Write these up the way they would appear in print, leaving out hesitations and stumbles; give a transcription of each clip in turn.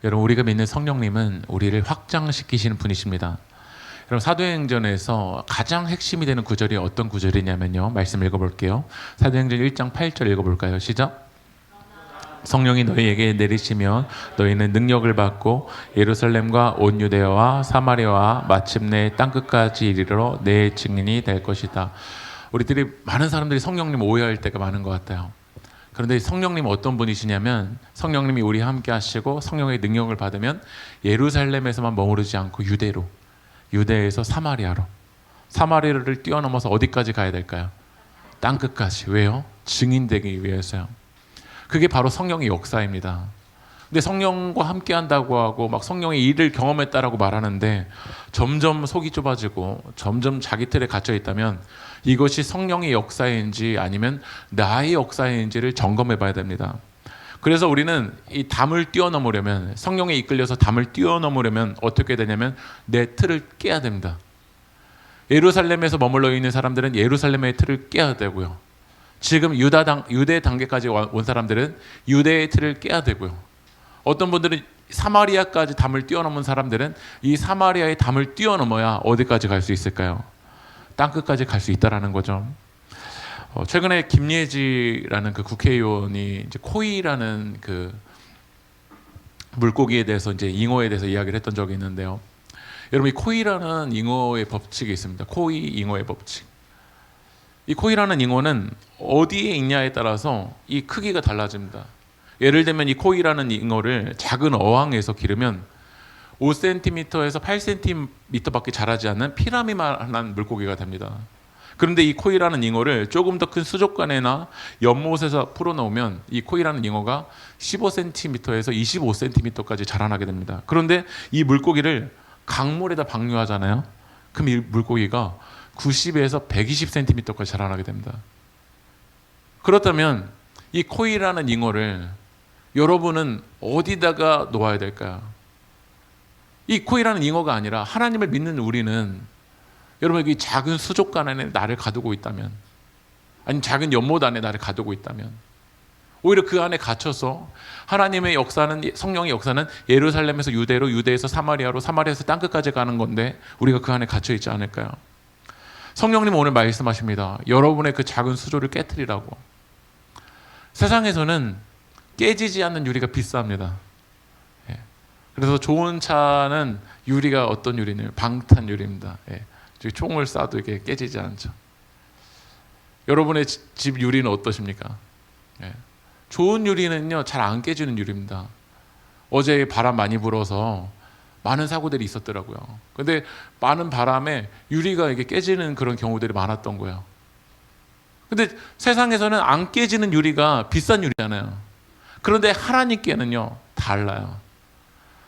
여러분, 우리가 믿는 성령님은 우리를 확장시키시는 분이십니다. 여러분, 사도행전에서 가장 핵심이 되는 구절이 어떤 구절이냐면요, 말씀 읽어볼게요. 사도행전 1장 8절 읽어볼까요? 시작. 성령이 너희에게 내리시면 너희는 능력을 받고 예루살렘과 온 유대와 사마리아와 마침내 땅끝까지 이르러 내 증인이 될 것이다. 우리들이 많은 사람들이 성령님 오해할 때가 많은 것 같아요. 그런데 성령님 어떤 분이시냐면, 성령님이 우리와 함께 하시고 성령의 능력을 받으면 예루살렘에서만 머무르지 않고 유대에서 사마리아로, 사마리아를 뛰어넘어서 어디까지 가야 될까요? 땅끝까지. 왜요? 증인되기 위해서요. 그게 바로 성령의 역사입니다. 근데 성령과 함께 한다고 하고 막 성령의 일을 경험했다라고 말하는데 점점 속이 좁아지고 점점 자기 틀에 갇혀 있다면 이것이 성령의 역사인지 아니면 나의 역사인지를 점검해 봐야 됩니다. 그래서 우리는 이 담을 뛰어넘으려면, 성령에 이끌려서 담을 뛰어넘으려면 어떻게 되냐면 내 틀을 깨야 됩니다. 예루살렘에서 머물러 있는 사람들은 예루살렘의 틀을 깨야 되고요. 지금 유대 단계까지 온 사람들은 유대의 틀을 깨야 되고요. 어떤 분들은 사마리아까지 담을 뛰어넘은 사람들은 이 사마리아의 담을 뛰어넘어야 어디까지 갈 수 있을까요? 땅끝까지 갈 수 있다라는 거죠. 최근에 김예지라는 그 국회의원이 이제 코이라는 그 물고기에 대해서, 이제 잉어에 대해서 이야기를 했던 적이 있는데요. 여러분, 이 코이라는 잉어의 법칙이 있습니다. 코이 잉어의 법칙. 이 코이라는 잉어는 어디에 있냐에 따라서 이 크기가 달라집니다. 예를 들면 이 코이라는 잉어를 작은 어항에서 기르면 5cm에서 8cm밖에 자라지 않는 피라미만한 물고기가 됩니다. 그런데 이 코이라는 잉어를 조금 더 큰 수족관이나 연못에서 풀어놓으면 이 코이라는 잉어가 15cm에서 25cm까지 자라나게 됩니다. 그런데 이 물고기를 강물에다 방류하잖아요. 그럼 이 물고기가 90에서 120cm까지 자라나게 됩니다. 그렇다면 이 코이라는 잉어를 여러분은 어디다가 놓아야 될까요? 이 코이라는 잉어가 아니라 하나님을 믿는 우리는, 여러분, 이 작은 수족관 안에 나를 가두고 있다면, 아니면 작은 연못 안에 나를 가두고 있다면, 오히려 그 안에 갇혀서 하나님의 역사는, 성령의 역사는 예루살렘에서 유대로, 유대에서 사마리아로, 사마리아에서 땅끝까지 가는 건데 우리가 그 안에 갇혀 있지 않을까요? 성령님은 오늘 말씀하십니다. 여러분의 그 작은 수조를 깨트리라고. 세상에서는 깨지지 않는 유리가 비쌉니다. 그래서 좋은 차는 유리가 어떤 유리냐? 방탄 유리입니다. 총을 쏴도 이게 깨지지 않죠. 여러분의 집 유리는 어떠십니까? 좋은 유리는요, 잘 안 깨지는 유리입니다. 어제 바람 많이 불어서 많은 사고들이 있었더라고요. 근데 많은 바람에 유리가 이게 깨지는 그런 경우들이 많았던 거예요. 근데 세상에서는 안 깨지는 유리가 비싼 유리잖아요. 그런데 하나님께는요, 달라요.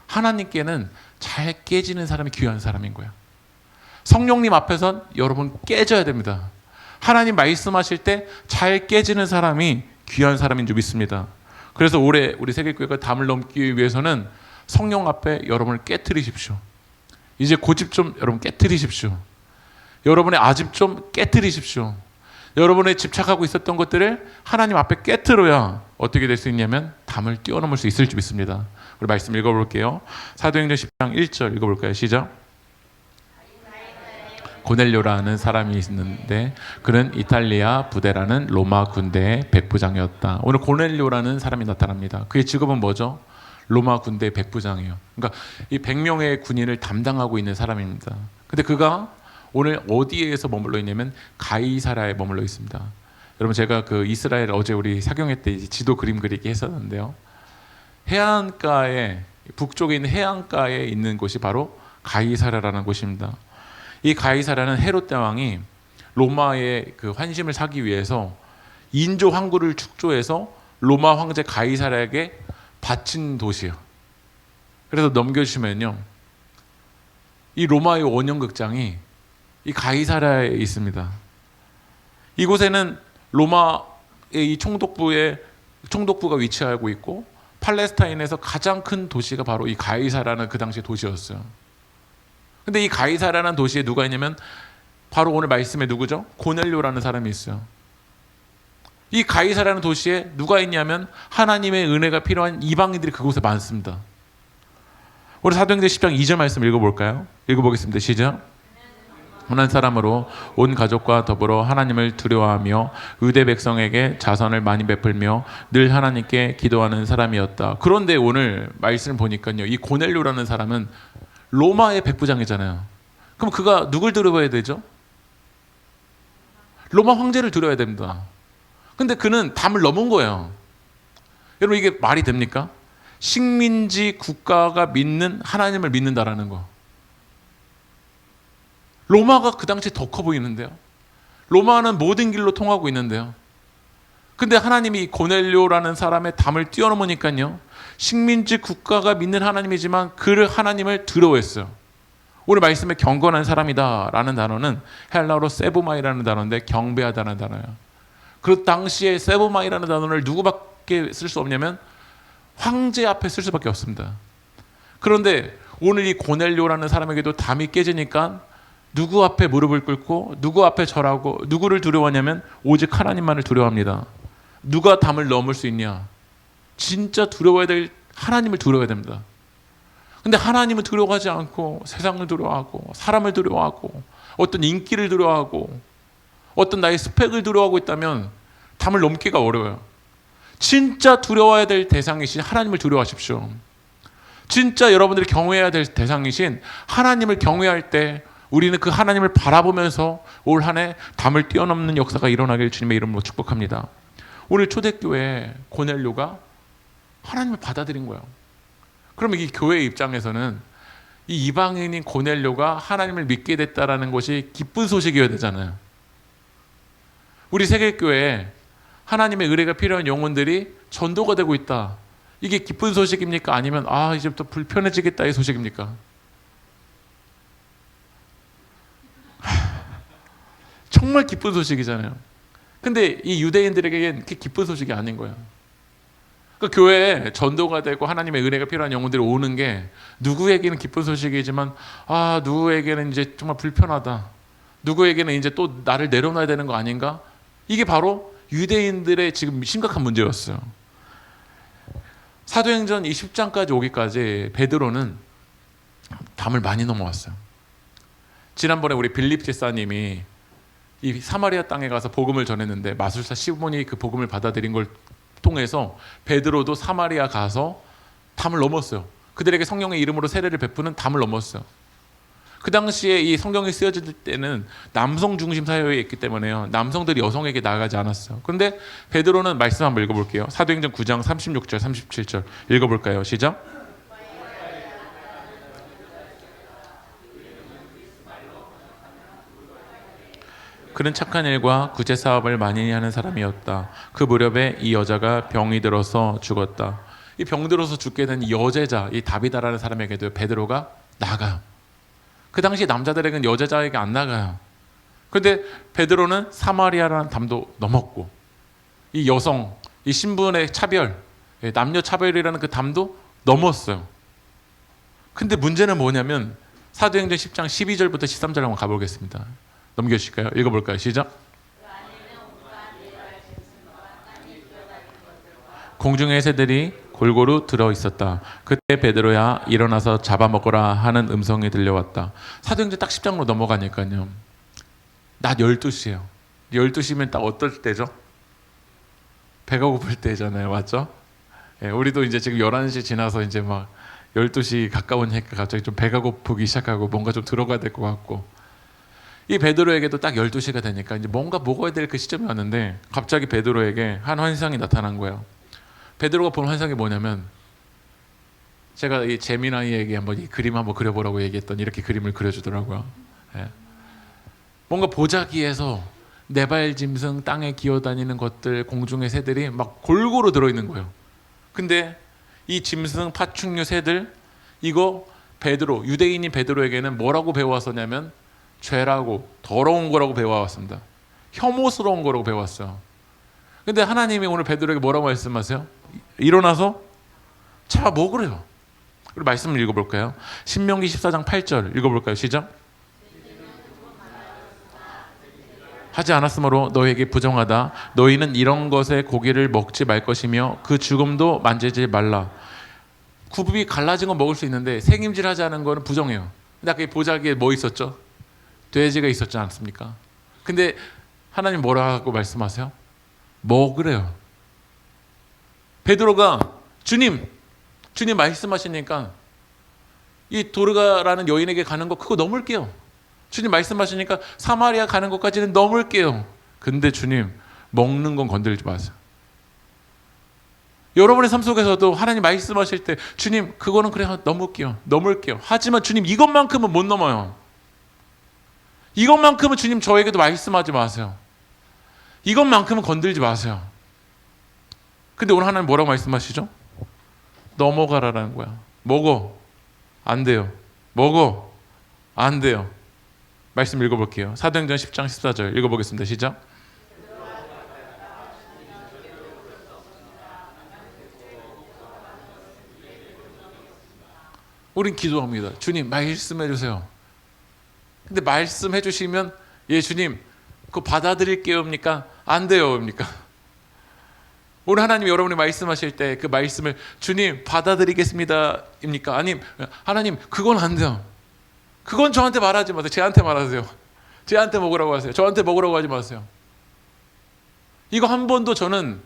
하나님께는 잘 깨지는 사람이 귀한 사람인 거예요. 성령님 앞에선 여러분 깨져야 됩니다. 하나님 말씀하실 때 잘 깨지는 사람이 귀한 사람인 줄 믿습니다. 그래서 올해 우리 세계교회가 담을 넘기 위해서는 성령 앞에 여러분을 깨트리십시오. 이제 고집 좀 여러분 깨트리십시오. 여러분의 아집 좀 깨트리십시오. 여러분의 집착하고 있었던 것들을 하나님 앞에 깨트려야 어떻게 될 수 있냐면 담을 뛰어넘을 수 있을 줄 믿습니다. 우리 말씀 읽어볼게요. 사도행전 10장 1절 읽어볼까요? 시작. 고넬료라는 사람이 있는데 그는 이탈리아 부대라는 로마 군대의 백부장이었다. 오늘 고넬료라는 사람이 나타납니다. 그의 직업은 뭐죠? 로마 군대 백부장이에요. 그러니까 이 100명의 군인을 담당하고 있는 사람입니다. 근데 그가 오늘 어디에서 머물러 있냐면 가이사라에 머물러 있습니다. 여러분, 제가 그 이스라엘 어제 우리 사경회 때 지도 그림 그리기 했었는데요. 해안가에, 북쪽에 있는 해안가에 있는 곳이 바로 가이사라라는 곳입니다. 이 가이사라는 헤롯 대왕이 로마의 그 환심을 사기 위해서 인조 황구를 축조해서 로마 황제 가이사라에게 바친 도시예요. 그래서 넘겨주시면요, 이 로마의 원형극장이 이 가이사라에 있습니다. 이곳에는 로마의 이 총독부가 위치하고 있고 팔레스타인에서 가장 큰 도시가 바로 이 가이사라는 그 당시 도시였어요. 근데 이 가이사라는 도시에 누가 있냐면 바로 오늘 말씀에 누구죠? 고넬료라는 사람이 있어요. 이 가이사라는 도시에 누가 있냐면 하나님의 은혜가 필요한 이방인들이 그곳에 많습니다. 우리 사도행전 10장 2절 말씀 읽어볼까요? 읽어보겠습니다. 시작. 선한 사람으로 온 가족과 더불어 하나님을 두려워하며 유대 백성에게 자선을 많이 베풀며 늘 하나님께 기도하는 사람이었다. 그런데 오늘 말씀을 보니까요, 이 고넬료라는 사람은 로마의 백부장이잖아요. 그럼 그가 누굴 두려워해야 되죠? 로마 황제를 두려워야 됩니다. 근데 그는 담을 넘은 거예요. 여러분, 이게 말이 됩니까? 식민지 국가가 믿는 하나님을 믿는다라는 거. 로마가 그 당시에 더 커 보이는데요. 로마는 모든 길로 통하고 있는데요. 근데 하나님이 이 고넬료라는 사람의 담을 뛰어넘으니까요, 식민지 국가가 믿는 하나님이지만 그를 하나님을 두려워했어요. 오늘 말씀에 경건한 사람이다 라는 단어는 헬라어로 세보마이라는 단어인데 경배하다는 단어예요. 그 당시에 세보마이라는 단어를 누구밖에 쓸 수 없냐면 황제 앞에 쓸 수밖에 없습니다. 그런데 오늘 이 고넬료라는 사람에게도 담이 깨지니까 누구 앞에 무릎을 꿇고 누구 앞에 절하고 누구를 두려워하냐면 오직 하나님만을 두려워합니다. 누가 담을 넘을 수 있냐? 진짜 두려워해야 될 하나님을 두려워해야 됩니다. 근데 하나님을 두려워하지 않고 세상을 두려워하고 사람을 두려워하고 어떤 인기를 두려워하고 어떤 나의 스펙을 두려워하고 있다면 담을 넘기가 어려워요. 진짜 두려워해야 될 대상이신 하나님을 두려워하십시오. 진짜 여러분들이 경외해야 될 대상이신 하나님을 경외할 때 우리는 그 하나님을 바라보면서 올 한 해 담을 뛰어넘는 역사가 일어나길 주님의 이름으로 축복합니다. 오늘 초대교회 고넬료가 하나님을 받아들인 거예요. 그러면 이 교회의 입장에서는 이 이방인인 고넬료가 하나님을 믿게 됐다라는 것이 기쁜 소식이어야 되잖아요. 우리 세계교회에 하나님의 의뢰가 필요한 영혼들이 전도가 되고 있다. 이게 기쁜 소식입니까? 아니면 이제부터 불편해지겠다의 소식입니까? 정말 기쁜 소식이잖아요. 근데 이 유대인들에게는 그게 기쁜 소식이 아닌 거예요. 그 교회에 전도가 되고 하나님의 은혜가 필요한 영혼들이 오는 게 누구에게는 기쁜 소식이지만 누구에게는 이제 정말 불편하다. 누구에게는 이제 또 나를 내려놔야 되는 거 아닌가? 이게 바로 유대인들의 지금 심각한 문제였어요. 사도행전 20장까지 오기까지 베드로는 담을 많이 넘어왔어요. 지난번에 우리 빌립 집사님이 이 사마리아 땅에 가서 복음을 전했는데 마술사 시몬이 그 복음을 받아들인 걸 통해서 베드로도 사마리아 가서 담을 넘었어요. 그들에게 성령의 이름으로 세례를 베푸는 담을 넘었어요. 그 당시에 이 성경이 쓰여질 때는 남성 중심 사회에 있기 때문에요. 남성들이 여성에게 나아가지 않았어요. 그런데 베드로는 말씀 한번 읽어볼게요. 사도행전 9장 36절 37절 읽어볼까요? 시작. 그는 착한 일과 구제 사업을 많이 하는 사람이었다. 그 무렵에 이 여자가 병이 들어서 죽었다. 이 병 들어서 죽게 된 여제자, 이 다비다라는 사람에게도 베드로가 나가요. 그 당시 남자들에게는 여제자에게 안 나가요. 그런데 베드로는 사마리아라는 담도 넘었고 이 여성, 이 신분의 차별, 남녀 차별이라는 그 담도 넘었어요. 근데 문제는 뭐냐면 사도행전 10장 12절부터 13절 한번 가보겠습니다. 넘겨주실까요? 읽어볼까요? 시작. 공중의 새들이 골고루 들어있었다. 그때 베드로야 일어나서 잡아먹으라 하는 음성이 들려왔다. 사도행전 딱 10장으로 넘어가니까요. 낮 12시예요. 12시면 딱 어떨 때죠? 배가 고플 때잖아요. 맞죠? 예, 우리도 이제 지금 11시 지나서 이제 막 12시 가까우니까 갑자기 좀 배가 고프기 시작하고 뭔가 좀 들어가야 될 것 같고 이 베드로에게도 딱 12시가 되니까 이제 뭔가 먹어야 될 그 시점이 왔는데 갑자기 베드로에게 한 환상이 나타난 거예요. 베드로가 본 환상이 뭐냐면 제가 이 제미나이에게 한번 이 그림 한번 그려보라고 얘기했더니 이렇게 그림을 그려주더라고요. 예. 뭔가 보자기에서 네발 짐승 땅에 기어다니는 것들 공중의 새들이 막 골고루 들어있는 거예요. 근데 이 짐승 파충류 새들 이거 베드로 유대인인 베드로에게는 뭐라고 배워왔었냐면 죄라고 더러운 거라고 배워왔습니다. 혐오스러운 거라고 배워왔어요. 근데 하나님이 오늘 베드로에게 뭐라고 말씀하세요? 일어나서 자 먹으래요. 우리 말씀을 읽어볼까요? 신명기 14장 8절 읽어볼까요? 시작. 하지 않았으므로 너에게 부정하다. 너희는 이런 것의 고기를 먹지 말 것이며 그 죽음도 만지지 말라. 굽이 갈라진 건 먹을 수 있는데 생임질하지 않은 거는 부정해요. 근데 아까 이 보자기에 뭐 있었죠? 돼지가 있었지 않습니까? 근데 하나님 뭐라고 말씀하세요? 먹으래요. 베드로가 주님 말씀하시니까 이 도르가라는 여인에게 가는 거 그거 넘을게요. 주님 말씀하시니까 사마리아 가는 것까지는 넘을게요. 근데 주님 먹는 건 건드리지 마세요. 여러분의 삶 속에서도 하나님 말씀하실 때 주님 그거는 그래 넘을게요. 하지만 주님 이것만큼은 못 넘어요. 이것만큼은 주님 저에게도 말씀하지 마세요. 이것만큼은 건들지 마세요. 근데 오늘 하나님 뭐라고 말씀하시죠? 넘어가라라는 거야. 먹어. 안 돼요. 먹어. 안 돼요. 말씀 읽어볼게요. 사도행전 10장 14절 읽어보겠습니다. 시작. 우린 기도합니다. 주님 말씀해 주세요. 근데 말씀해 주시면 예 주님 그거 받아들일게요입니까? 안 돼요입니까? 오늘 하나님 여러분이 말씀하실 때 그 말씀을 주님 받아들이겠습니다입니까? 아님 하나님 그건 안 돼요. 그건 저한테 말하지 마세요. 쟤한테 말하세요. 쟤한테 먹으라고 하세요. 저한테 먹으라고 하지 마세요. 이거 한 번도 저는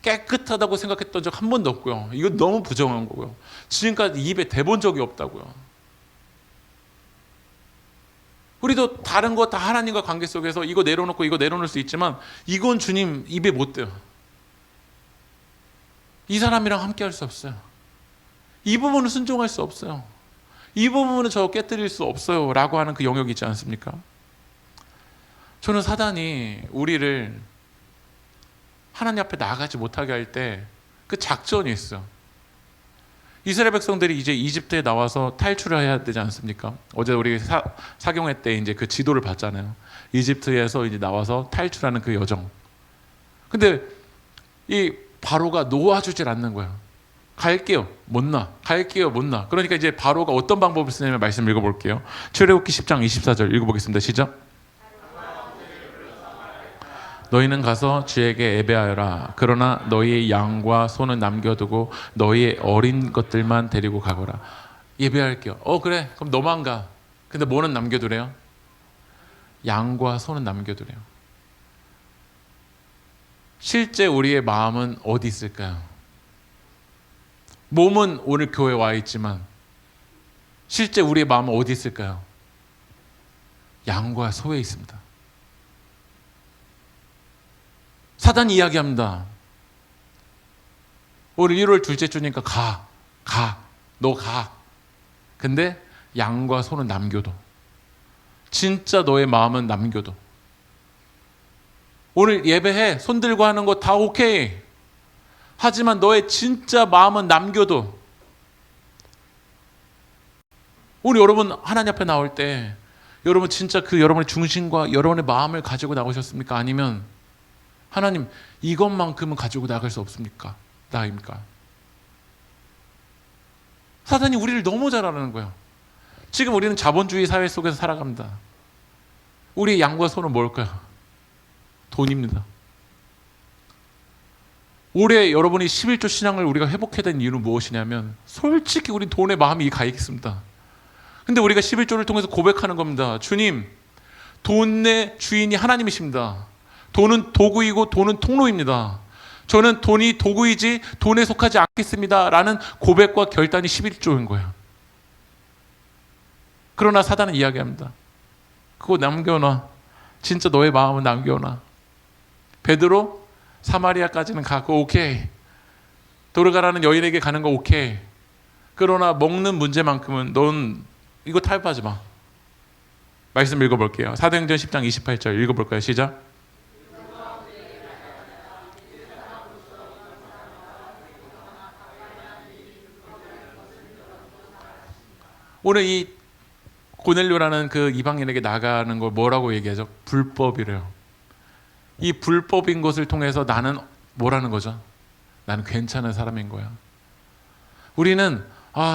깨끗하다고 생각했던 적 한 번도 없고요. 이거 너무 부정한 거고요. 지금까지 입에 대본 적이 없다고요. 우리도 다른 거 다 하나님과 관계 속에서 이거 내려놓고 이거 내려놓을 수 있지만 이건 주님 입에 못 대요. 이 사람이랑 함께 할 수 없어요. 이 부분은 순종할 수 없어요. 이 부분은 저 깨뜨릴 수 없어요 라고 하는 그 영역이 있지 않습니까? 저는 사단이 우리를 하나님 앞에 나가지 못하게 할 때 그 작전이 있어요. 이스라엘 백성들이 이제 이집트에 나와서 탈출을 해야 되지 않습니까? 어제 우리 사경회 때 이제 그 지도를 봤잖아요. 이집트에서 이제 나와서 탈출하는 그 여정. 근데 이 바로가 놓아주질 않는 거예요. 갈게요. 못 나. 갈게요. 못 나. 그러니까 이제 바로가 어떤 방법을 쓰냐면 말씀 읽어볼게요. 출애굽기 10장 24절 읽어보겠습니다. 시작. 너희는 가서 주에게 예배하여라. 그러나 너희의 양과 소는 남겨두고 너희의 어린 것들만 데리고 가거라. 예배할게요. 그래. 그럼 너만 가. 근데 뭐는 남겨두래요? 양과 소는 남겨두래요. 실제 우리의 마음은 어디 있을까요? 몸은 오늘 교회에 와 있지만 실제 우리의 마음은 어디 있을까요? 양과 소에 있습니다. 사단이 이야기합니다. 오늘 1월 둘째 주니까 너 가. 근데 양과 소는 남겨둬. 진짜 너의 마음은 남겨둬. 오늘 예배해. 손 들고 하는 거 다 오케이. 하지만 너의 진짜 마음은 남겨둬. 오늘 여러분 하나님 앞에 나올 때 여러분 진짜 그 여러분의 중심과 여러분의 마음을 가지고 나오셨습니까? 아니면 하나님 이것만큼은 가지고 나갈 수 없습니까? 나입니까? 사단이 우리를 너무 잘 아는 거예요. 지금 우리는 자본주의 사회 속에서 살아갑니다. 우리의 양과 소는 뭘까요? 돈입니다. 올해 여러분이 11조 신앙을 우리가 회복해야 되는 이유는 무엇이냐면 솔직히 우리 돈에 마음이 가 있습니다. 근데 우리가 11조를 통해서 고백하는 겁니다. 주님, 돈의 주인이 하나님이십니다. 돈은 도구이고 돈은 통로입니다. 저는 돈이 도구이지 돈에 속하지 않겠습니다. 라는 고백과 결단이 11조인 거예요. 그러나 사단은 이야기합니다. 그거 남겨놔. 진짜 너의 마음은 남겨놔. 베드로 사마리아까지는 가고 오케이. 도르가라는 여인에게 가는 거 오케이. 그러나 먹는 문제만큼은 넌 이거 타협하지 마. 말씀 읽어볼게요. 사도행전 10장 28절 읽어볼까요? 시작. 오늘 이 고넬료라는 그 이방인에게 나가는 걸 뭐라고 얘기하죠? 불법이래요. 이 불법인 것을 통해서 나는 뭐라는 거죠? 나는 괜찮은 사람인 거야. 우리는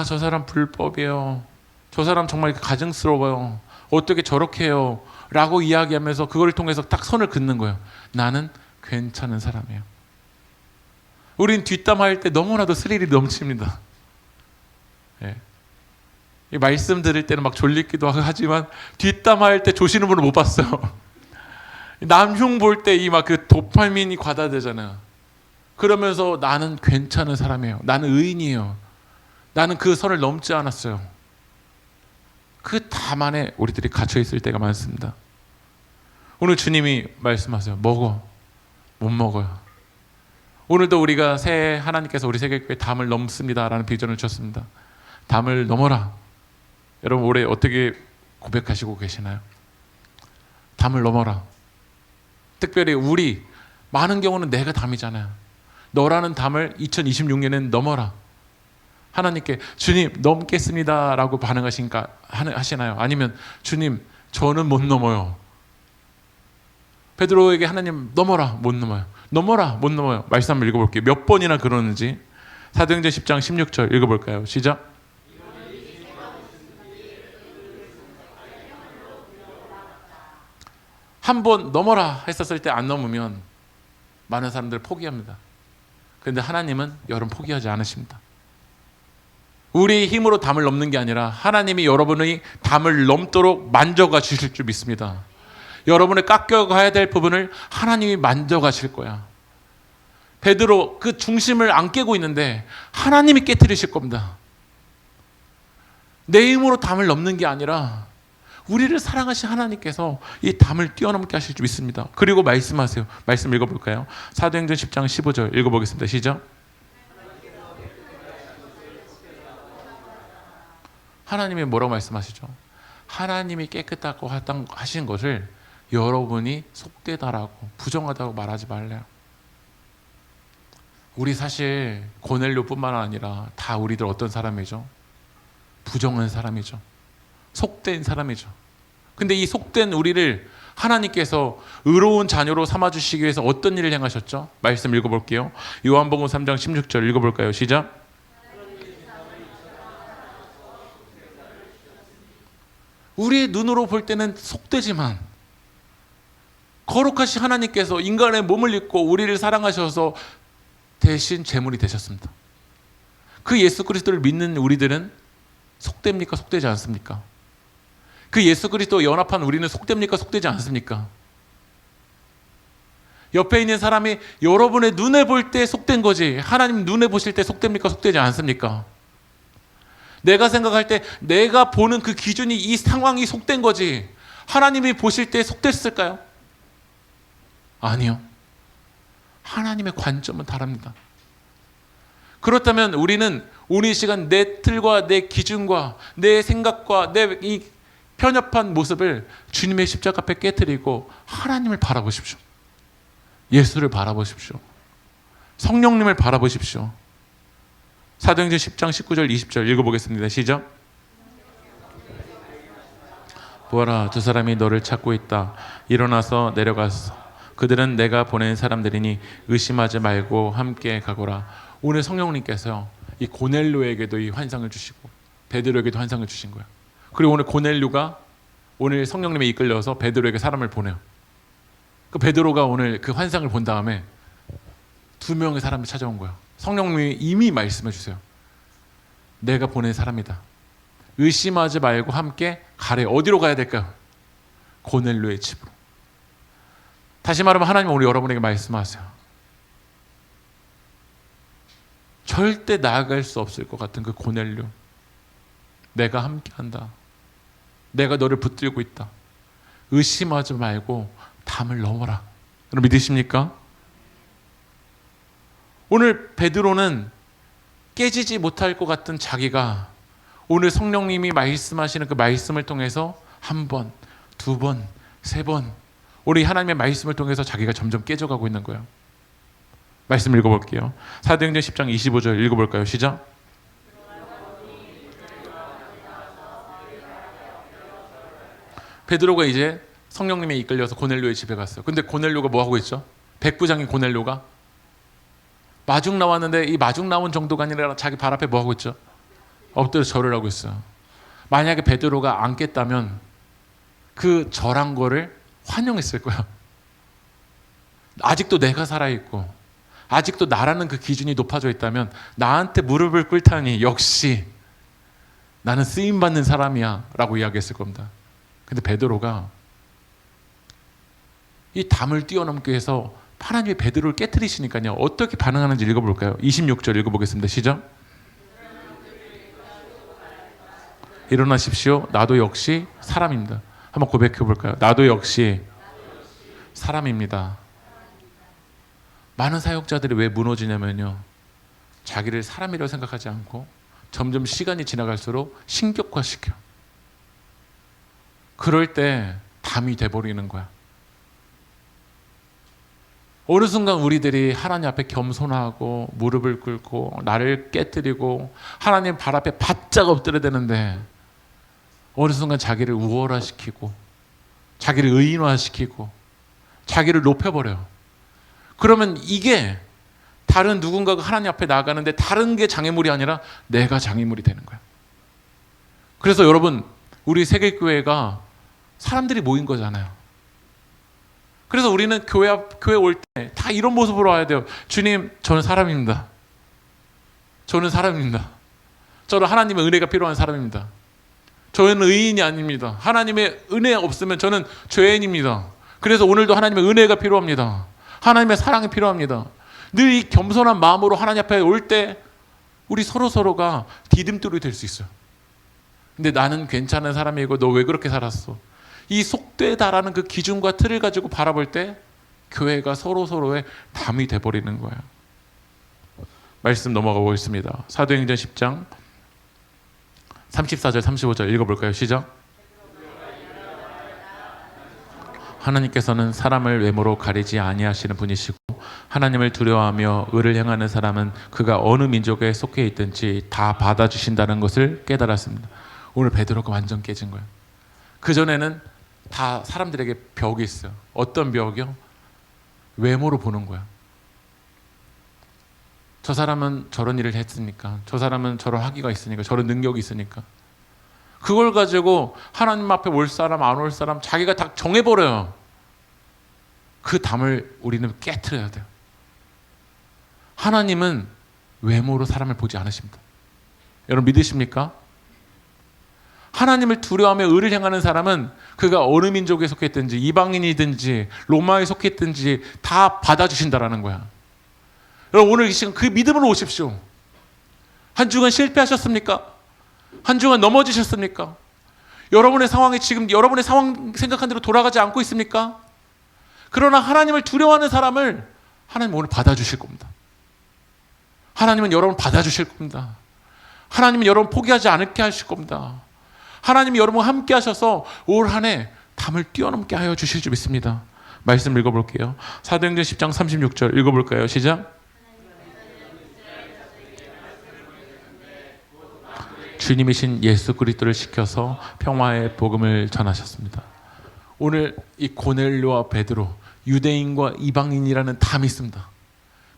저 사람 불법이에요. 저 사람 정말 가증스러워요. 어떻게 저렇게 해요? 라고 이야기하면서 그걸 통해서 딱 선을 긋는 거예요. 나는 괜찮은 사람이에요. 우린 뒷담화할 때 너무나도 스릴이 넘칩니다. 예. 이 말씀 들을 때는 막 졸리기도 하지만 뒷담화할 때 조시는 분을 못 봤어요. 남흉 볼 때 이 막 그 도파민이 과다되잖아요. 그러면서 나는 괜찮은 사람이에요. 나는 의인이에요. 나는 그 선을 넘지 않았어요. 그 담 안에 우리들이 갇혀 있을 때가 많습니다. 오늘 주님이 말씀하세요. 먹어. 못 먹어요. 오늘도 우리가 새해 하나님께서 우리 세계교회 담을 넘습니다라는 비전을 주셨습니다. 담을 넘어라. 여러분 올해 어떻게 고백하시고 계시나요? 담을 넘어라. 특별히 우리 많은 경우는 내가 담이잖아요. 너라는 담을 2026년엔 넘어라. 하나님께 주님 넘겠습니다 라고 하시나요? 아니면 주님 저는 못 넘어요. 베드로에게 하나님 넘어라 못 넘어요. 넘어라 못 넘어요. 말씀 한번 읽어볼게요. 몇 번이나 그러는지. 사도행전 10장 16절 읽어볼까요? 시작. 한 번 넘어라 했었을 때 안 넘으면 많은 사람들 포기합니다. 그런데 하나님은 여러분 포기하지 않으십니다. 우리의 힘으로 담을 넘는 게 아니라 하나님이 여러분의 담을 넘도록 만져가 주실 줄 믿습니다. 여러분의 깎여가야 될 부분을 하나님이 만져가실 거야. 베드로 그 중심을 안 깨고 있는데 하나님이 깨트리실 겁니다. 내 힘으로 담을 넘는 게 아니라 우리를 사랑하신 하나님께서 이 담을 뛰어넘게 하실 줄 믿습니다. 그리고 말씀하세요. 말씀 읽어볼까요? 사도행전 10장 15절 읽어보겠습니다. 시작. 하나님이 뭐라고 말씀하시죠? 하나님이 깨끗하고 하신 것을 여러분이 속되다라고 부정하다고 말하지 말래요. 우리 사실 고넬료뿐만 아니라 다 우리들 어떤 사람이죠? 부정한 사람이죠. 속된 사람이죠. 근데 이 속된 우리를 하나님께서 의로운 자녀로 삼아주시기 위해서 어떤 일을 행하셨죠? 말씀 읽어볼게요. 요한복음 3장 16절 읽어볼까요? 시작. 우리의 눈으로 볼 때는 속되지만 거룩하신 하나님께서 인간의 몸을 입고 우리를 사랑하셔서 대신 제물이 되셨습니다. 그 예수 그리스도를 믿는 우리들은 속됩니까? 속되지 않습니까? 그 예수 그리스도 연합한 우리는 속됩니까? 속되지 않습니까? 옆에 있는 사람이 여러분의 눈에 볼 때 속된 거지 하나님 눈에 보실 때 속됩니까? 속되지 않습니까? 내가 생각할 때 내가 보는 그 기준이 이 상황이 속된 거지 하나님이 보실 때 속됐을까요? 아니요. 하나님의 관점은 다릅니다. 그렇다면 우리는 오늘 이 시간 내 틀과 내 기준과 내 생각과 내 이 편협한 모습을 주님의 십자가 앞에 깨트리고 하나님을 바라보십시오. 예수를 바라보십시오. 성령님을 바라보십시오. 사도행전 10장 19절 20절 읽어보겠습니다. 시작. 보아라 두 사람이 너를 찾고 있다. 일어나서 내려가서 그들은 내가 보낸 사람들이니 의심하지 말고 함께 가거라. 오늘 성령님께서 이 고넬료에게도 이 환상을 주시고 베드로에게도 환상을 주신 거예요. 그리고 오늘 고넬료가 오늘 성령님에 이끌려서 베드로에게 사람을 보내요. 그 베드로가 오늘 그 환상을 본 다음에 2명의 사람이 찾아온 거예요. 성령님이 이미 말씀해 주세요. 내가 보낸 사람이다. 의심하지 말고 함께 가래. 어디로 가야 될까요? 고넬료의 집으로. 다시 말하면 하나님은 오늘 여러분에게 말씀하세요. 절대 나아갈 수 없을 것 같은 그 고넬료. 내가 함께한다. 내가 너를 붙들고 있다. 의심하지 말고 담을 넘어라. 여러분 믿으십니까? 오늘 베드로는 깨지지 못할 것 같은 자기가 오늘 성령님이 말씀하시는 그 말씀을 통해서 1번, 2번, 3번 우리 하나님의 말씀을 통해서 자기가 점점 깨져가고 있는 거예요. 말씀 읽어볼게요. 사도행전 10장 25절 읽어볼까요? 시작. 베드로가 이제 성령님에 이끌려서 고넬료의 집에 갔어요. 근데 고넬료가 뭐 하고 있죠? 백부장인 고넬료가 마중 나왔는데 이 마중 나온 정도가 아니라 자기 발 앞에 뭐 하고 있죠? 엎드려 절을 하고 있어요. 만약에 베드로가 안 깼다면 그 절한 거를 환영했을 거야. 아직도 내가 살아있고 아직도 나라는 그 기준이 높아져 있다면 나한테 무릎을 꿇다니 역시 나는 쓰임받는 사람이야 라고 이야기했을 겁니다. 근데 베드로가 이 담을 뛰어넘기 위해서 하나님이 베드로를 깨트리시니까요, 어떻게 반응하는지 읽어볼까요? 26절 읽어보겠습니다. 시작. 일어나십시오. 나도 역시 사람입니다. 한번 고백해볼까요? 나도 역시 사람입니다. 많은 사역자들이 왜 무너지냐면요, 자기를 사람이라고 생각하지 않고 점점 시간이 지나갈수록 신격화시켜. 그럴 때 담이 돼버리는 거야. 어느 순간 우리들이 하나님 앞에 겸손하고 무릎을 꿇고 나를 깨뜨리고 하나님 발 앞에 바짝 엎드려야 되는데, 어느 순간 자기를 우월화시키고 자기를 의인화시키고 자기를 높여버려요. 그러면 이게 다른 누군가가 하나님 앞에 나아가는데 다른 게 장애물이 아니라 내가 장애물이 되는 거야. 그래서 여러분, 우리 세계교회가 사람들이 모인 거잖아요. 그래서 우리는 교회 올 때 다 이런 모습으로 와야 돼요. 주님, 저는 사람입니다. 저는 사람입니다. 저는 하나님의 은혜가 필요한 사람입니다. 저는 의인이 아닙니다. 하나님의 은혜 없으면 저는 죄인입니다. 그래서 오늘도 하나님의 은혜가 필요합니다. 하나님의 사랑이 필요합니다. 늘 이 겸손한 마음으로 하나님 앞에 올 때 우리 서로가 디딤돌이 될 수 있어요. 근데 나는 괜찮은 사람이고 너 왜 그렇게 살았어? 이 속되다라는 그 기준과 틀을 가지고 바라볼 때 교회가 서로의 담이 돼버리는 거예요. 말씀 넘어가 보겠습니다. 사도행전 10장 34절 35절 읽어볼까요? 시작. 하나님께서는 사람을 외모로 가리지 아니하시는 분이시고 하나님을 두려워하며 의를 행하는 사람은 그가 어느 민족에 속해 있든지 다 받아주신다는 것을 깨달았습니다. 오늘 베드로가 완전 깨진 거예요. 그전에는 다 사람들에게 벽이 있어요. 어떤 벽이요? 외모로 보는 거야. 저 사람은 저런 일을 했으니까, 저 사람은 저런 학위가 있으니까, 저런 능력이 있으니까. 그걸 가지고 하나님 앞에 올 사람 안 올 사람 자기가 다 정해버려요. 그 담을 우리는 깨트려야 돼요. 하나님은 외모로 사람을 보지 않으십니다. 여러분 믿으십니까? 하나님을 두려워하며 의를 행하는 사람은 그가 어느 민족에 속했든지 이방인이든지 로마에 속했든지 다 받아주신다라는 거야. 여러분 오늘 이 시간 그 믿음으로 오십시오. 한 주간 실패하셨습니까? 한 주간 넘어지셨습니까? 여러분의 상황이 지금 여러분의 상황 생각한 대로 돌아가지 않고 있습니까? 그러나 하나님을 두려워하는 사람을 하나님 오늘 받아주실 겁니다. 하나님은 여러분 받아주실 겁니다. 하나님은 여러분 포기하지 않게 하실 겁니다. 하나님이 여러분과 함께 하셔서 올 한 해 담을 뛰어넘게 하여 주실 줄 믿습니다. 말씀 읽어볼게요. 사도행전 10장 36절 읽어볼까요? 시작. 주님이신 예수 그리스도를 시켜서 평화의 복음을 전하셨습니다. 오늘 이 고넬료와 베드로, 유대인과 이방인이라는 담이 있습니다.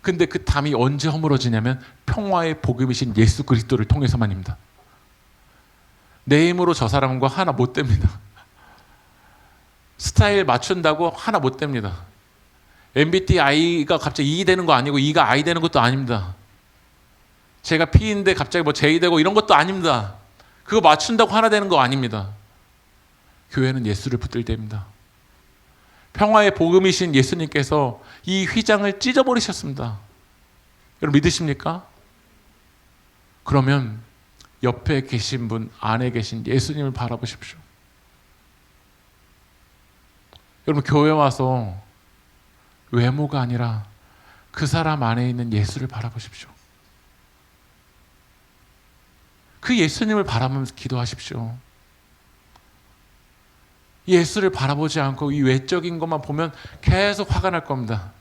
근데 그 담이 언제 허물어지냐면 평화의 복음이신 예수 그리스도를 통해서만입니다. 내 힘으로 저 사람과 하나 못 됩니다. 스타일 맞춘다고 하나 못 됩니다. MBTI가 갑자기 E 되는 거 아니고 E가 I 되는 것도 아닙니다. 제가 P인데 갑자기 뭐 J 되고 이런 것도 아닙니다. 그거 맞춘다고 하나 되는 거 아닙니다. 교회는 예수를 붙들 때입니다. 평화의 복음이신 예수님께서 이 휘장을 찢어버리셨습니다. 여러분 믿으십니까? 그러면 옆에 계신 분, 안에 계신 예수님을 바라보십시오. 여러분 교회 와서 외모가 아니라 그 사람 안에 있는 예수를 바라보십시오. 그 예수님을 바라보면서 기도하십시오. 예수를 바라보지 않고 이 외적인 것만 보면 계속 화가 날 겁니다.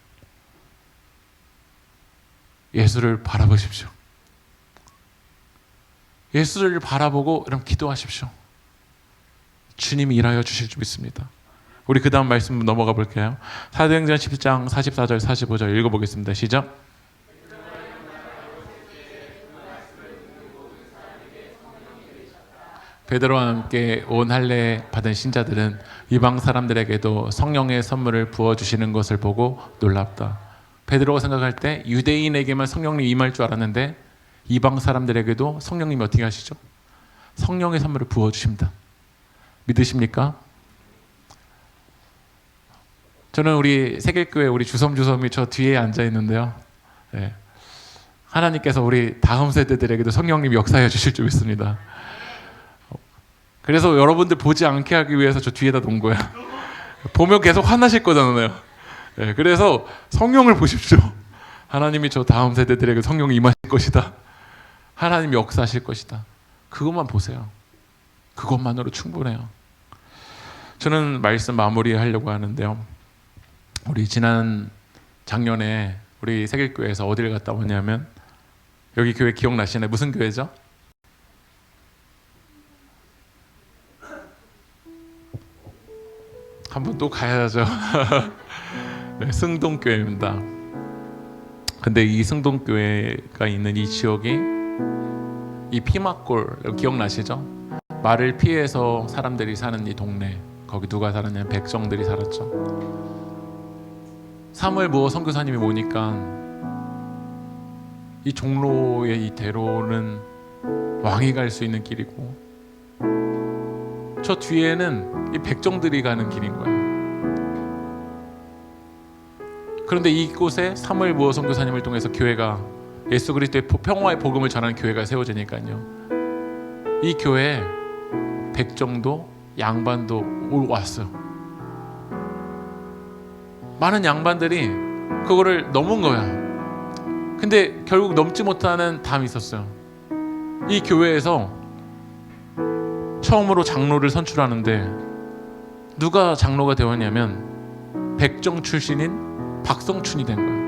예수를 바라보십시오. 예수를 바라보고 여러분 기도하십시오. 주님이 일하여 주실 줄 믿습니다. 우리 그 다음 말씀 넘어가 볼게요. 사도행전 10장 44절 45절 읽어보겠습니다. 시작. 베드로와 함께 온 할례 받은 신자들은 이방 사람들에게도 성령의 선물을 부어주시는 것을 보고 놀랍다. 베드로가 생각할 때 유대인에게만 성령님이 임할 줄 알았는데 이방 사람들에게도 성령님이 어떻게 하시죠? 성령의 선물을 부어주십니다. 믿으십니까? 저는 우리 세길교회 우리 주섬주섬이 저 뒤에 앉아 있는데요. 네. 하나님께서 우리 다음 세대들에게도 성령님이 역사해 주실 줄 믿습니다. 그래서 여러분들 보지 않게 하기 위해서 저 뒤에다 놓은 거야. 보면 계속 화나실 거잖아요. 네. 그래서 성령을 보십시오. 하나님이 저 다음 세대들에게 성령이 임하실 것이다. 하나님이 역사하실 것이다. 그것만 보세요. 그것만으로 충분해요. 저는 말씀 마무리하려고 하는데요. 우리 지난 작년에 우리 세길교회에서 어디를 갔다 오냐면 여기 교회 기억나시나요? 무슨 교회죠? 한번 또 가야죠. 네, 승동교회입니다. 근데 이 승동교회가 있는 이 지역이 이 피막골 기억나시죠? 말을 피해서 사람들이 사는 이 동네, 거기 누가 살았냐면 백성들이 살았죠. 사무엘 무어 선교사님이 오니까 이 종로의 이 대로는 왕이 갈 수 있는 길이고 저 뒤에는 이 백정들이 가는 길인 거예요. 그런데 이곳에 사무엘 무어 선교사님을 통해서 교회가 예수 그리스도의 평화의 복음을 전하는 교회가 세워지니까요. 이 교회에 백정도 양반도 왔어요. 많은 양반들이 그거를 넘은 거야. 근데 결국 넘지 못하는 담이 있었어요. 이 교회에서 처음으로 장로를 선출하는데 누가 장로가 되었냐면 백정 출신인 박성춘이 된 거예요.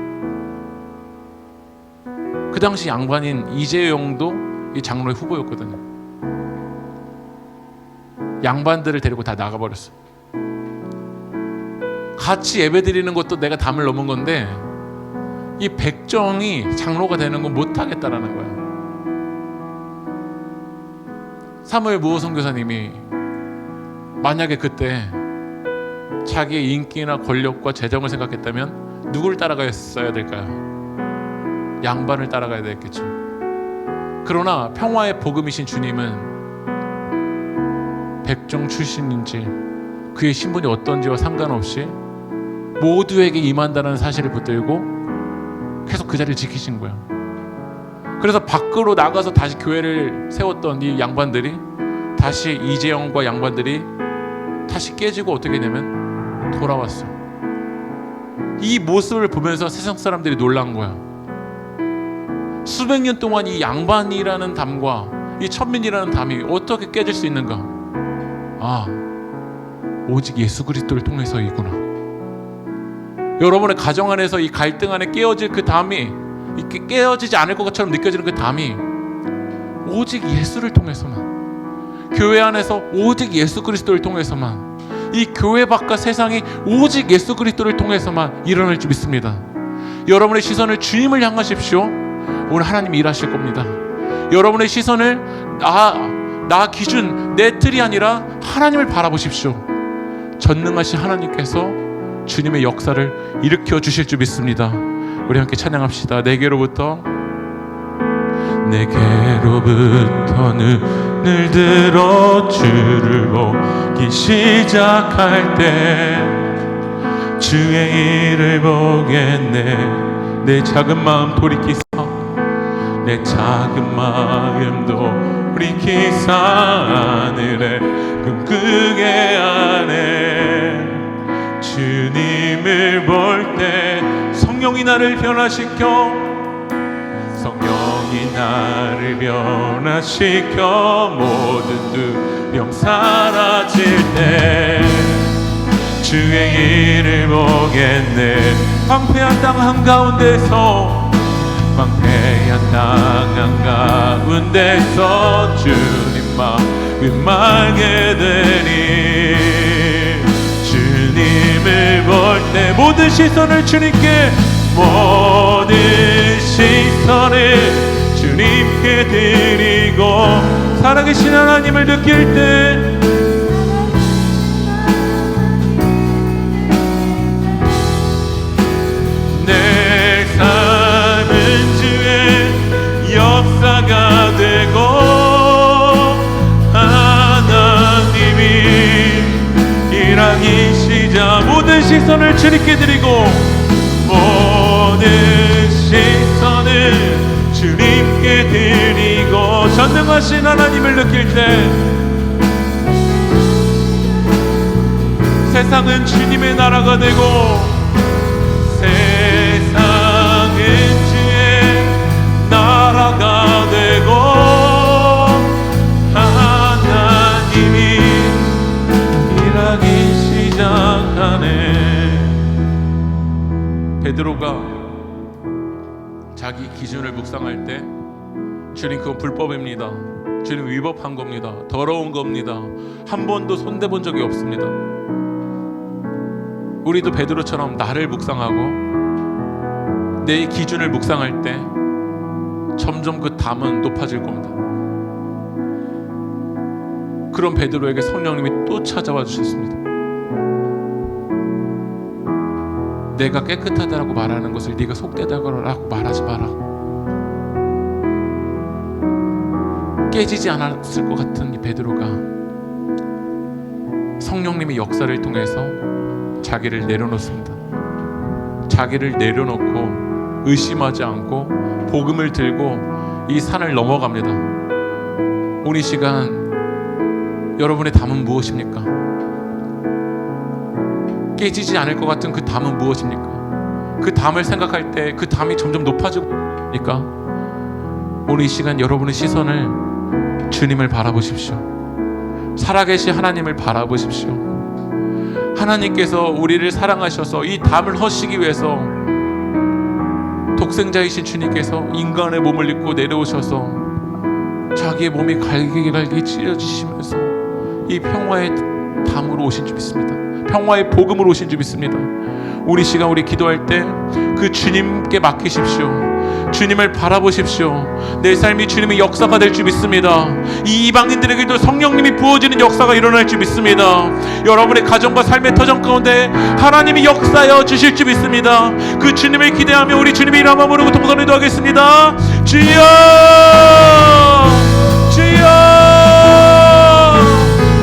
그 당시 양반인 이재용도 이 장로의 후보였거든요. 양반들을 데리고 다 나가버렸어. 같이 예배드리는 것도 내가 담을 넘은 건데 이 백정이 장로가 되는 건 못하겠다라는 거야. 사무엘 무어 선교사님이 만약에 그때 자기의 인기나 권력과 재정을 생각했다면 누굴 따라갔어야 될까요? 양반을 따라가야 됐겠죠. 그러나 평화의 복음이신 주님은 백정 출신인지 그의 신분이 어떤지와 상관없이 모두에게 임한다는 사실을 붙들고 계속 그 자리를 지키신 거야. 그래서 밖으로 나가서 다시 교회를 세웠던 이 양반들이 다시 이재영과 양반들이 다시 깨지고 어떻게 되면 돌아왔어. 이 모습을 보면서 세상 사람들이 놀란 거야. 수백 년 동안 이 양반이라는 담과 이 천민이라는 담이 어떻게 깨질 수 있는가? 아, 오직 예수 그리스도를 통해서이구나. 여러분의 가정 안에서 이 갈등 안에 깨어질 그 담이 깨어지지 않을 것처럼 느껴지는 그 담이 오직 예수를 통해서만, 교회 안에서 오직 예수 그리스도를 통해서만, 이 교회 밖과 세상이 오직 예수 그리스도를 통해서만 일어날 줄 믿습니다. 여러분의 시선을 주님을 향하십시오. 오늘 하나님이 일하실 겁니다. 여러분의 시선을 나 기준, 내 틀이 아니라 하나님을 바라보십시오. 전능하신 하나님께서 주님의 역사를 일으켜 주실 줄 믿습니다. 우리 함께 찬양합시다. 내게로부터 눈을 들어 주를 보기 시작할 때 주의 일을 보겠네. 내 작은 마음 돌이키사, 내 작은 마음도 돌이키사 하늘에 꿈꾸게 하네. 주님을 볼 때 성령이 나를 변화시켜, 성령이 나를 변화시켜 모든 두려움 사라질 때 주의 일을 보겠네. 황폐한 땅 한가운데서, 황폐한 땅 한가운데서 주님 마음 알게 되니, 주님을 볼 때 모든 시선을 주님께, 모든 시선을 주님께 드리고 살아계신 하나님을 느낄 때 내 삶은 주의 역사가 되고 주님께 드리고 모든 시선을 주님께 드리고 전능하신 하나님을 느낄 때 세상은 주님의 나라가 되고 세상은 주의 나라가 되고 하나님이 일하기 시작하네. 베드로가 자기 기준을 묵상할 때 주님 그건 불법입니다. 주님 위법한 겁니다. 더러운 겁니다. 한 번도 손대본 적이 없습니다. 우리도 베드로처럼 나를 묵상하고 내 기준을 묵상할 때 점점 그 담은 높아질 겁니다. 그런 베드로에게 성령님이 또 찾아와 주셨습니다. 내가 깨끗하다라고 말하는 것을 네가 속되다고 말하지 마라. 깨지지 않았을 것 같은 이 베드로가 성령님의 역사를 통해서 자기를 내려놓습니다. 자기를 내려놓고 의심하지 않고 복음을 들고 이 산을 넘어갑니다. 오늘 이 시간 여러분의 담은 무엇입니까? 깨지지 않을 것 같은 그 담은 무엇입니까? 그 담을 생각할 때 그 담이 점점 높아지고 있습니까? 오늘 이 시간 여러분의 시선을 주님을 바라보십시오. 살아계신 하나님을 바라보십시오. 하나님께서 우리를 사랑하셔서 이 담을 허시기 위해서 독생자이신 주님께서 인간의 몸을 입고 내려오셔서 자기의 몸이 갈기갈기 찢어지시면서 이 평화의 담으로 오신 줄 믿습니다. 평화의 복음으로 오신 줄 믿습니다. 우리 시간 우리 기도할 때 그 주님께 맡기십시오. 주님을 바라보십시오. 내 삶이 주님의 역사가 될 줄 믿습니다. 이 이방인들에게도 성령님이 부어지는 역사가 일어날 줄 믿습니다. 여러분의 가정과 삶의 터전 가운데 하나님이 역사하여 주실 줄 믿습니다. 그 주님을 기대하며 우리 주님의 이름을 부르고 동선 기도하겠습니다. 주여 주여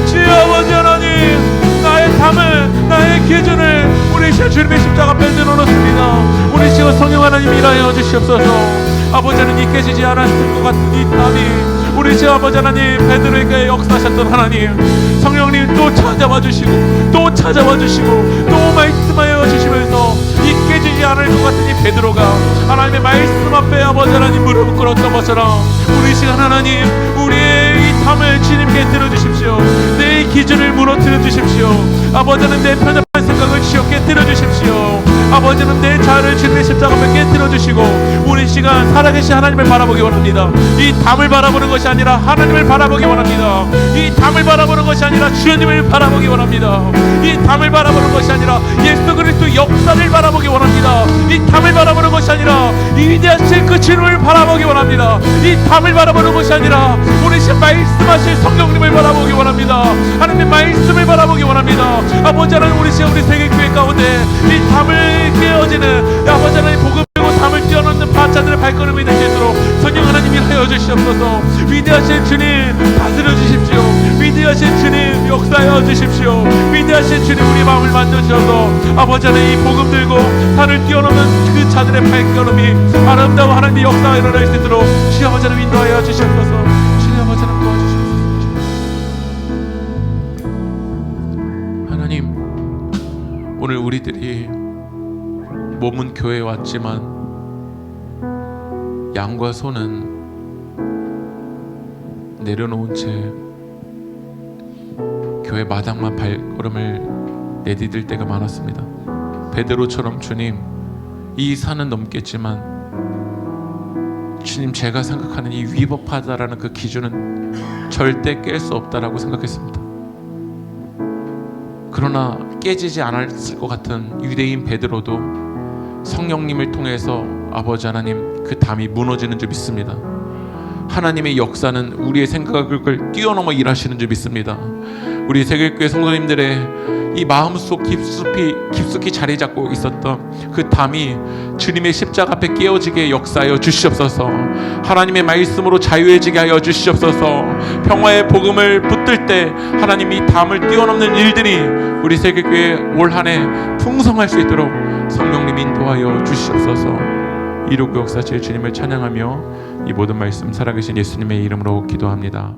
주여 아버지 하나님, 나의 담을 나의 기준을 우리 시간 주님의 십자가 앞에 내려놓습니다. 우리 시간 성령 하나님 일하여 주시옵소서. 아버지는 이 깨지지 않았을 것 같은 이 담이 우리 주 아버지 하나님 베드로에게 역사하셨던 하나님 성령님 또 찾아와 주시고 또 찾아와 주시고 또 말씀하여 주시면서 이 깨지지 않을 것 같은 이 베드로가 하나님의 말씀 앞에 아버지 하나님 무릎을 꿇었던 것처럼 우리 시간 하나님 우리의 이 담을 주님께 들어주십시오. 내 기준을 무너뜨려 주십시오. 아버지는 내 편협한 생각을 지옥에 들어주십시오. 아버지는 내 자아를 주님의 십자가 앞에 깨뜨려 주시고 우리 시간 살아계신 하나님을 바라보기 원합니다. 이 담을 바라보는 것이 아니라 하나님을 바라보기 원합니다. 이 담을 바라보는 것이 아니라 주님을 바라보기 원합니다. 이 담을 바라보는 것이 아니라 예수 그리스도 역사를 바라보기 원합니다. 이 담을 바라보는 것이 아니라 이 위대하신 그 주님을 바라보기 원합니다. 이 담을 바라보는 것이 아니라 우리 시간 말씀하실 성령님을 바라보기 원합니다. 하나님의 말씀을 바라보기 원합니다. 아버지 하나님 우리 시간 우리 세계교회 가운데 이 담을 깨어지는 아버지 하나님 복음 들고 담을 뛰어넘는 바자들의 발걸음이 될 수 있도록 성령 하나님이 하여 주시옵소서. 위대하신 주님 다스려 주십시오. 위대하신 주님 역사하여 주십시오. 위대하신 주님 우리 마음을 만드셔서 아버지 하나님 이 복음 들고 산을 뛰어넘는 그 자들의 발걸음이 아름다운 하나님의 역사가 일어날 수 있도록 주여 아버지 하나님 인도하여 주시옵소서. 주여 아버지 하나님 도와주시옵소서. 하나님 오늘 우리들이 몸은 교회에 왔지만 양과 소는 내려놓은 채 교회 마당만 발걸음을 내디딜 때가 많았습니다. 베드로처럼 주님 이 산은 넘겠지만 주님 제가 생각하는 이 위법하다라는 그 기준은 절대 깰 수 없다라고 생각했습니다. 그러나 깨지지 않았을 것 같은 유대인 베드로도 성령님을 통해서 아버지 하나님 그 담이 무너지는 줄 믿습니다. 하나님의 역사는 우리의 생각을 뛰어넘어 일하시는 줄 믿습니다. 우리 세계교회 성도님들의 이 마음속 깊숙이 자리 잡고 있었던 그 담이 주님의 십자가 앞에 깨어지게 역사하여 주시옵소서. 하나님의 말씀으로 자유해지게 하여 주시옵소서. 평화의 복음을 붙들 때 하나님 이 담을 뛰어넘는 일들이 우리 세계교회 올 한 해 풍성할 수 있도록 성령님 인도하여 주시옵소서. 이루고 역사하실 주님을 찬양하며 이 모든 말씀 살아계신 예수님의 이름으로 기도합니다.